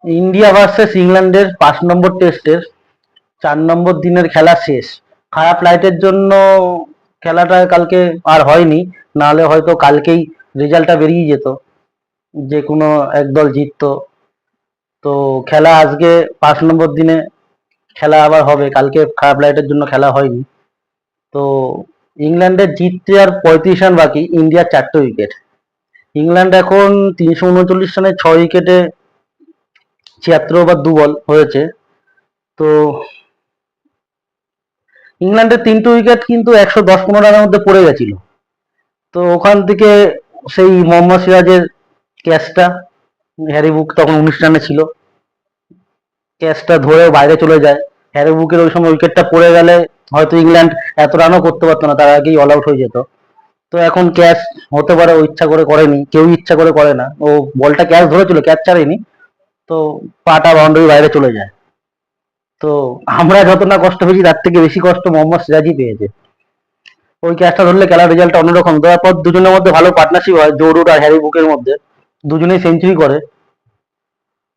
India versus ইংল্যান্ডের 5 নম্বর টেস্টের 4 নম্বর দিনের খেলা শেষ। খারাপ লাইটের জন্য খেলাটা কালকে আর হয়নি, নাহলে হয়তো কালকেই রেজাল্টটা বেরিয়ে যেত, যে কোনো একদল জিততো। তো খেলা আজকে 5 নম্বর দিনে খেলা আবার হবে, কালকে খারাপ লাইটের জন্য খেলা হয়নি। তো ইংল্যান্ডের জিততে আর 35 রান বাকি, ইন্ডিয়ার 4টে উইকেট। ইংল্যান্ড এখন 339 রানে 6 উইকেটে 76 ওভার 2 বল হয়েছে। তো ইংল্যান্ডের 3টে উইকেট কিন্তু 110-15 রানের মধ্যে পড়ে গেছিল। তো ওখান থেকে সেই মোহাম্মদ সিরাজের ক্যাচটা, হ্যারি বুক তখন 19 রানে ছিল, ক্যাচটা ধরে বাইরে চলে যায়। হ্যারি বুকের ওই সময় উইকেটটা পড়ে গেলে হয়তো ইংল্যান্ড এত রানও করতে পারতো না, তার আগেই অল আউট হয়ে যেত। তো এখন ক্যাচ হতে পারে ও ইচ্ছা করে করেনি, কেউ ইচ্ছা করে করে না, ও বলটা ক্যাচ ধরেছিল, ক্যাচ ছাড়েনি, তো পাটা বাউন্ডারি বাইরে চলে যায়। তো আমরা যত না কষ্ট পেয়েছি তার থেকে বেশি কষ্ট মোহাম্মদ সিরাজই পেয়েছে। ওই ক্যাচটা ধরলে খেলার রেজাল্টটা অন্যরকম। তারপর দুজনের মধ্যে ভালো পার্টনারশিপ হয়, জো রুট আর হ্যারি বুকের মধ্যে, দুজনেই সেঞ্চুরি করে।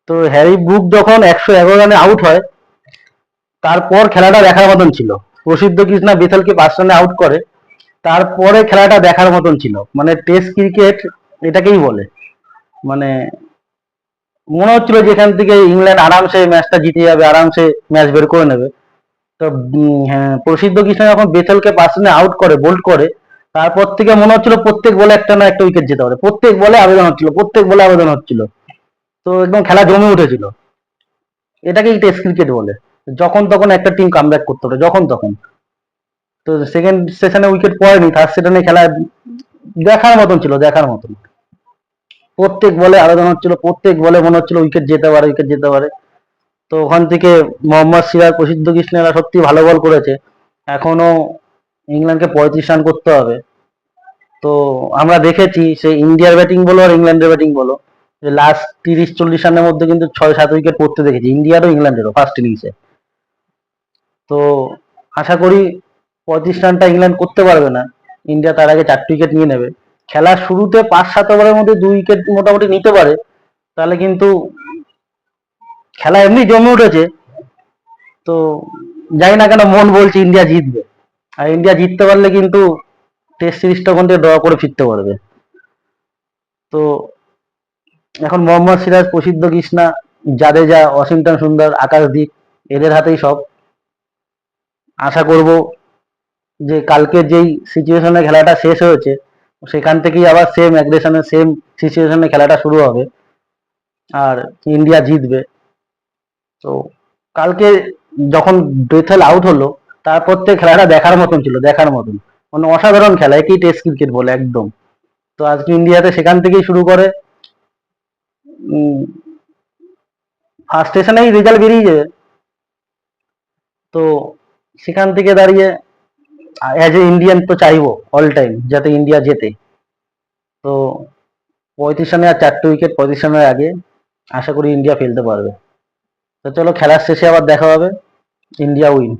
তো হ্যারি ব্রুক যখন 111 রানে আউট হয়, তারপর খেলাটা দেখার মতন ছিল। প্রসিদ্ধ কৃষ্ণা বেথেলকে 5 রানে আউট করে, তারপরে খেলাটা দেখার মতন ছিল। মানে টেস্ট ক্রিকেট এটাকেই বলে। মানে মনে হচ্ছিল যে এখান থেকে ইংল্যান্ড আরামসে ম্যাচটা জিতে যাবে, আরামসে ম্যাচ বের করে নেবে। তো হ্যাঁ, প্রসিদ্ধ কৃষ্ণা যখন বেথেলকে 5 রানে আউট করে, বোল্ড করে, তারপর থেকে মনে হচ্ছিল প্রত্যেক বলে একটা না একটা উইকেট যেতে পারে, প্রত্যেক বলে আবেদন হচ্ছিল, প্রত্যেক বলে আবেদন হচ্ছিল। তো একদম খেলা জমে উঠেছিল। এটাকেই টেস্ট ক্রিকেট বলে। যখন তখন একটা টিম কামব্যাক করতে পারে, যখন তখন। তো সেকেন্ড সেশনে উইকেট পড়েনি, থার্ড সেশনে খেলা দেখার মতন ছিল, দেখার মতন। প্রত্যেক বলে আবেদন হচ্ছিল, প্রত্যেক বলে মনে হচ্ছিল উইকেট যেতে পারে, উইকেট যেতে পারে। তো ওখান থেকে মোহাম্মদ সিরাজ, প্রসিদ্ধ কৃষ্ণেরা সত্যি ভালো বল করেছে। এখনো ইংল্যান্ডকে 35 রান করতে হবে। তো আমরা দেখেছি সে ইন্ডিয়ার ব্যাটিং বলো আর ইংল্যান্ডের ব্যাটিং বলো, যে লাস্ট 30-40 রানের মধ্যে কিন্তু 6-7 উইকেট পড়তে দেখেছি, ইন্ডিয়ারও ইংল্যান্ডেরও ফার্স্ট ইনিংসে। তো আশা করি 35 রানটা ইংল্যান্ড করতে পারবে না, ইন্ডিয়া তার আগে 4টে উইকেট নিয়ে নেবে। খেলার শুরুতে 5-7 ওভারের মধ্যে 2 উইকেট মোটামুটি নিতে পারে, তাহলে কিন্তু খেলা এমনি জমে উঠেছে। তো জানি না কেন মন বলছে ইন্ডিয়া জিতবে, আর ইন্ডিয়া জিততে পারলে কিন্তু টেস্ট সিরিজটা ওখান থেকে ড্র করে ফিরতে পারবে। তো এখন মোহাম্মদ সিরাজ, প্রসিদ্ধ কৃষ্ণা, জাদেজা, ওয়াশিংটন সুন্দর, আকাশদীপ, এদের হাতেই সব। আশা করব যে কালকে যেই সিচুয়েশনে খেলাটা শেষ হয়েছে, সেখান থেকেই আবার সেম অ্যাগ্রেশনে, সেম সিচুয়েশনে খেলাটা শুরু হবে, আর ইন্ডিয়া জিতবে। তো কালকে যখন বেথেল আউট হলো, তারপর থেকে খেলাটা দেখার মতন ছিল, দেখার মতন। মানে অসাধারণ খেলা, একেই টেস্ট ক্রিকেট বলে একদম। তো আজকে ইন্ডিয়াতে সেখান থেকেই শুরু করে, ফার্স্ট সেশনেই রেজাল্ট বেরিয়ে যাবে। তো সেখান থেকে দাঁড়িয়ে অ্যাজ এ ইন্ডিয়ান তো চাইবো অল টাইম যাতে ইন্ডিয়া জেতে। তো 35 রানে আর 4টে উইকেট 35 রানের আগে আশা করি ইন্ডিয়া ফেলতে পারবে। তো চলো খেলার শেষে আবার দেখা হবে। India win.